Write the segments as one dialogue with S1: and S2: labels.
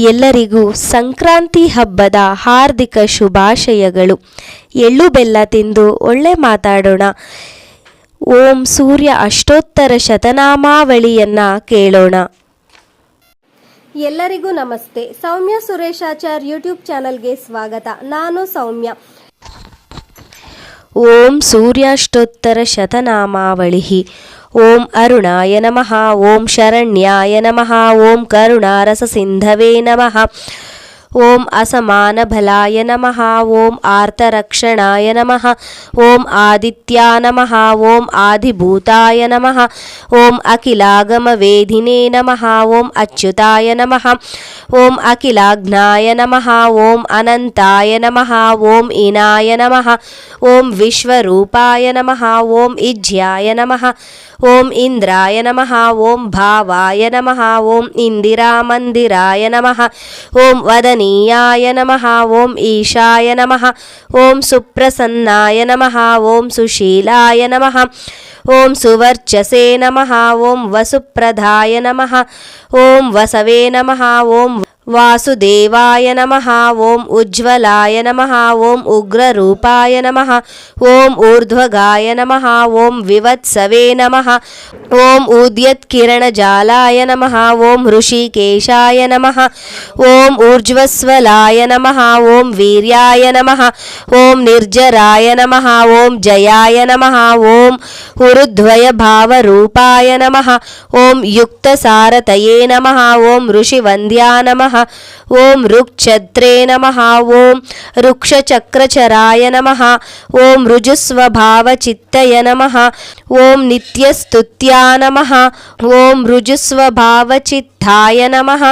S1: ಎಲ್ಲರಿಗೂ ಸಂಕ್ರಾಂತಿ ಹಬ್ಬದ ಹಾರ್ದಿಕ ಶುಭಾಶಯಗಳು. ಎಳ್ಳು ಬೆಲ್ಲ ತಿಂದು ಒಳ್ಳೆ ಮಾತಾಡೋಣ. ಓಂ ಸೂರ್ಯ ಅಷ್ಟೋತ್ತರ ಶತನಾಮಾವಳಿಯನ್ನು ಕೇಳೋಣ.
S2: ಎಲ್ಲರಿಗೂ ನಮಸ್ತೆ. ಸೌಮ್ಯ ಸುರೇಶಾಚಾರ್ ಯೂಟ್ಯೂಬ್ ಚಾನಲ್ಗೆ ಸ್ವಾಗತ. ನಾನು ಸೌಮ್ಯ.
S1: ಓಂ ಸೂರ್ಯಾಷ್ಟೋತ್ತರ ಶತನಾಮಾವಳಿ. ಓಂ ಅರುಣಾಯ ನಮಃ, ಓಂ ಶರಣ್ಯಾಯ ನಮಃ, ಓಂ ಕರುಣಾರಸಸಿಂಧವೇ ನಮಃ, ಓಂ ಅಸಮಾನಬಲಾಯ ನಮಃ, ಓಂ ಆರ್ತರಕ್ಷಣಾಯ ನಮಃ, ಓಂ ಆದಿತ್ಯಾಯ ನಮಃ, ಓಂ ಆದಿಭೂತಾಯ ನಮಃ, ಓಂ ಅಖಿಲಾಗಮವೇದಿನೇ ನಮಃ, ಓಂ ಅಚ್ಯುತಾಯ ನಮಃ, ಓಂ ಅಖಿಲಾಜ್ಞಾಯ ನಮಃ, ಓಂ ಅನಂತಾಯ ನಮಃ, ಓಂ ಇನಾಯ ನಮಃ, ಓಂ ವಿಶ್ವರೂಪಾಯ ನಮಃ, ಓಂ ಇಜ್ಯಾಯ ನಮಃ, ಓಂ ಇಂದ್ರಾಯ ನಮಃ, ಓಂ ಭಾವಾಯ ನಮಃ, ಓಂ ಇಂದಿರಾಮಂದಿರಾಯ ನಮಃ, ಓಂ ವದನೀಯಾಯ ನಮಃ, ಓಂ ಈಶಾಯ ನಮಃ, ಓಂ ಸುಪ್ರಸನ್ನಾಯ ನಮಃ, ಓಂ ಸುಶೀಲಾಯ ನಮಃ, ಓಂ ಸುವರ್ಚಸೇ ನಮಃ, ಓಂ ವಸುಪ್ರಧಾಯ ನಮಃ, ಓಂ ವಸವೇ ನಮಃ, ಓಂ ವಾಸುದೇವಾಯ ನಮಃ, ಓಂ ಉಜ್ವಲಾಯ ನಮಃ, ಓಂ ಉಗ್ರರೂಪಾಯ ನಮಃ, ಓಂ ಊರ್ಧ್ವಗಾಯ ನಮಃ, ಓಂ ವಿವತ್ಸವೇ ನಮಃ, ಓಂ ಉದ್ಯತ್ಕಿರಣಜಾಲಾಯ ನಮಃ, ಓಂ ಋಷಿಕೇಶಾಯ ನಮಃ, ಓಂ ಊರ್ಜ್ವಸ್ವಲಾಯ ನಮಃ, ಓಂ ವೀರ್ಯಾಯ ನಮಃ, ಓಂ ನಿರ್ಜರಾಯ ನಮಃ, ಓಂ ಜಯಾಯ ನಮಃ, ಓಂ ಉರುದ್ವಯ ಭಾವರೂಪಾಯ ನಮಃ, ಓಂ ಯುಕ್ತಸಾರತಯೇ ನಮಃ, ಓಂ ಋಷಿವಂದ್ಯಾ ನಮಃ, ಓಂ ಋಕ್ಛತ್ರೇ ನಮಃ, ಓಂ ಋಕ್ಷಚಕ್ರಚರಾಯ ನಮಃ, ಓಂ ಋಜುಸ್ವಭಾವಚಿತ್ತಯ ನಮಃ, ಓಂ ನಿತ್ಯಸ್ತುತ್ಯಾ ನಮಃ, ಓಂ ಋಜುಸ್ವಭಾವಚಿತ್ತಾಯ ನಮಃ,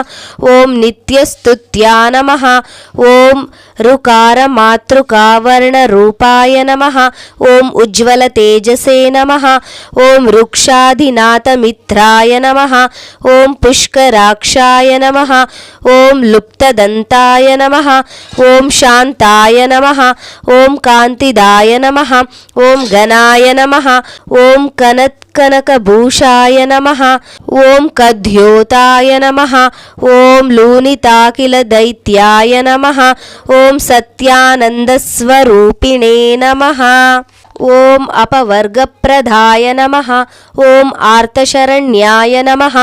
S1: ಓಂ ನಿತ್ಯಸ್ತುತ್ಯಾ ನಮಃ, ಓಂ ಋಕಾರ ಮಾತೃಕಾವರ್ಣರೂಪಾಯ ನಮಃ, ಓಂ ಉಜ್ವಲ ತೇಜಸೇ ನಮಃ, ಓಂ ವೃಕ್ಷಾಧಿನಾಥಮಿತ್ರಾಯ ನಮಃ, ಓಂ ಪುಷ್ಕರಾಕ್ಷಾಯ ನಮಃ, ಓಂ ಲುಪ್ತದಂತಾಯ ನಮಃ, ಓಂ ಶಾಂತಾಯ ನಮಃ, ಓಂ ಕಾಂತಿದಾಯ ನಮಃ, ಓಂ ಗಣಾಯ ನಮಃ, ಓಂ ಕನಕಭೂಷಾಯ ನಮಃ, ಓಂ ಕದ್ಯೋತಾಯ ನಮಃ, ಓಂ ಲೂನಿತಾಕಿಲ ದೈತ್ಯಾಯ ನಮಃ, ಓಂ ಸತ್ಯಾನಂದಸ್ವರೂಪಿಣೇ ನಮಃ, ಓಂ ಅಪವರ್ಗಪ್ರದಾಯ ನಮಃ, ಓಂ ಆರ್ತಶರಣ್ಯಾಯ ನಮಃ,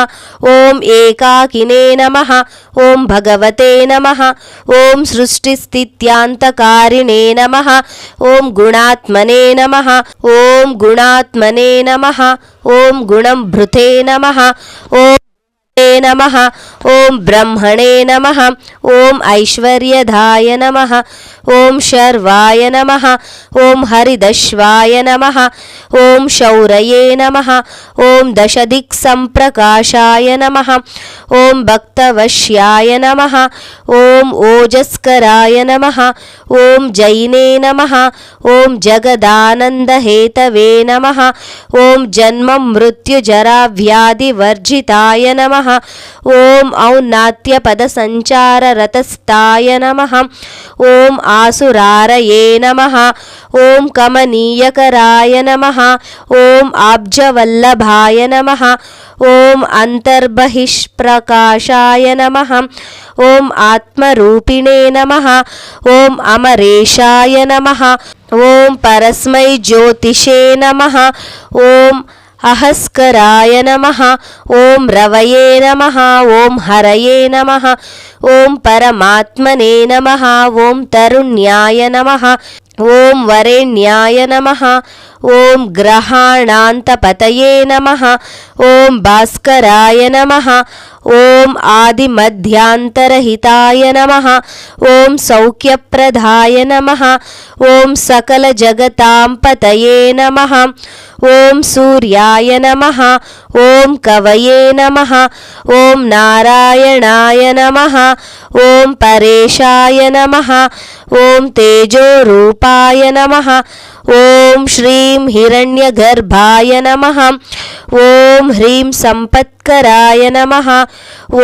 S1: ಓಂ ಏಕಾಕಿನೇ ನಮಃ, ಓಂ ಭಗವತೆ ನಮಃ, ಓಂ ಸೃಷ್ಟಿಸ್ಥಿತ್ಯಾಂತಕಾರಿಣೇ ನಮಃ, ಓಂ ಗುಣಾತ್ಮನೇ ನಮಃ, ಓಂ ಗುಣಾತ್ಮನೇ ನಮಃ, ಓಂ ಗುಣಂಭೃತೆ ನಮಃ, ಓಂ ನಮಃ, ಓಂ ಬ್ರಹ್ಮಣೇ ನಮಃ, ಓಂ ಐಶ್ವರ್ಯದಾಯ ನಮಃ, ಓಂ ಶರ್ವಾಯ ನಮಃ, ಓಂ ಹರಿದಶ್ವಾಯ ನಮಃ, ಓಂ ಶೌರಯೇ ನಮಃ, ಓಂ ದಶದಿಕ್ಸಂಪ್ರಕಾಶಾಯ ನಮಃ, ಓಂ ಭಕ್ತವಶ್ಯಾಯ ನಮಃ, ಓಂ ಓಜಸ್ಕರಾಯ ನಮಃ, ಓಂ ಜೈನೇ ನಮಃ, ಓಂ ಜಗದಾನಂದಹೇತವೇ ನಮಃ, ಓಂ ಜನ್ಮ ಮೃತ್ಯು ಜರಾ ವ್ಯಾಧಿ ವರ್ಜಿತಾಯ ನಮಃ, ಓಂ ಔನ್ನತ್ಯಪದಸಂಚಾರ ರತಸ್ಥಾಯ ನಮಃ, ಓಂ ಆಸುರಾರಯೇ ನಮಃ, ಓಂ ಕಮನೀಯಕರಾಯ ನಮಃ, ಓಂ ಆಬ್ಜವಲ್ಲಭಾಯ ನಮಃ, ಓಂ ಅಂತರ್ಬಹಿಷ್ಪ್ರಕಾಶಾಯ ನಮಃ, ಓಂ ಆತ್ಮರೂಪಿಣೇ ನಮಃ, ಓಂ ಅಮರೇಶಾಯ ನಮಃ, ಓಂ ಪರಸ್ಮೈ ಜ್ಯೋತಿಷೇ ನಮಃ, ಓಂ ಅಹಸ್ಕರಾಯ ನಮಃ, ಓಂ ರವಯೇ ನಮಃ, ಓಂ ಹರಯೇ ನಮಃ, ಓಂ ಪರಮಾತ್ಮನೇ ನಮಃ, ಓಂ ತರುಣ್ಯಾಯ ನಮಃ, ಓಂ ವರೆಣ್ಯಾಯ ನಮಃ, ಓಂ ಗ್ರಹಾಣಾಂತಪತಯೇ ನಮಃ, ಓಂ ಭಾಸ್ಕರಾಯ ನಮಃ, ಓಂ ಆದಿಮಧ್ಯಾಂತರಹಿತಾಯ ನಮಃ, ಓಂ ಸೌಖ್ಯಪ್ರದಾಯ ನಮಃ, ಓಂ ಸಕಲ ಜಗತಾಂಪತಯೇ ನಮಃ, ಓಂ ಸೂರ್ಯಾಯ ನಮಃ, ಓಂ ಕವಯೇ ನಮಃ, ಓಂ ನಾರಾಯಣಾಯ ನಮಃ, ಓಂ ಪರೇಶಾಯ ನಮಃ, ಓಂ ತೇಜೋರೂಪಾಯ ನಮಃ, ಓಂ ಶ್ರೀಂ ಹಿರಣ್ಯಗರ್ಭಾಯ ನಮಃ, ಓಂ ಹ್ರೀಂ ಸಂಪತ್ಕರಾಯ ನಮಃ,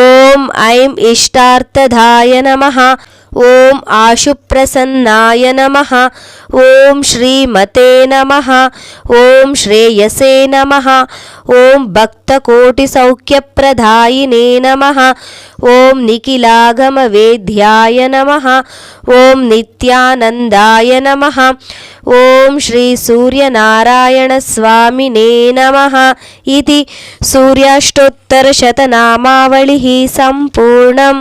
S1: ಓಂ ಐಂ ಇಷ್ಟಾರ್ಥದಾಯ ನಮಃ, ಓಂ ಆಶುಪ್ರಸನ್ನಾಯ ನಮಃ. ಓಂ ಶ್ರೀಮತೆ ನಮಃ. ಓಂ ಶ್ರೇಯಸೇ ನಮಃ. ಓಂ ಭಕ್ತಕೋಟಿಸೌಖ್ಯಪ್ರದಾಯಿನೇ ನಮಃ. ಓಂ ನಿಖಿಲಾಗಮವೇದ್ಯಾಯ ನಮಃ. ಓಂ ನಿತ್ಯಾನಂದಾಯ ನಮಃ. ಓಂ ಶ್ರೀ ಸೂರ್ಯನಾರಾಯಣ ಸ್ವಾಮಿನೇ ನಮಃ ಇತಿ ಸೂರ್ಯಾಷ್ಟೋತ್ತರಶತನಾಮಾವಳಿಃ ಸಂಪೂರ್ಣಂ.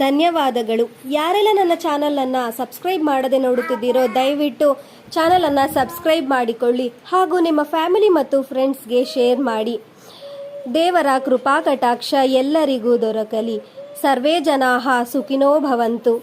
S2: ಧನ್ಯವಾದಗಳು. ಯಾರೆಲ್ಲ ನನ್ನ ಚಾನಲನ್ನು ಸಬ್ಸ್ಕ್ರೈಬ್ ಮಾಡದೆ ನೋಡುತ್ತಿದ್ದೀರೋ ದಯವಿಟ್ಟು ಚಾನಲನ್ನು ಸಬ್ಸ್ಕ್ರೈಬ್ ಮಾಡಿಕೊಳ್ಳಿ ಹಾಗೂ ನಿಮ್ಮ ಫ್ಯಾಮಿಲಿ ಮತ್ತು ಫ್ರೆಂಡ್ಸ್ಗೆ ಶೇರ್ ಮಾಡಿ. ದೇವರ ಕೃಪಾ ಕಟಾಕ್ಷ ಎಲ್ಲರಿಗೂ ದೊರಕಲಿ. ಸರ್ವೇ ಜನಾಃ ಸುಖಿನೋ ಭವಂತು.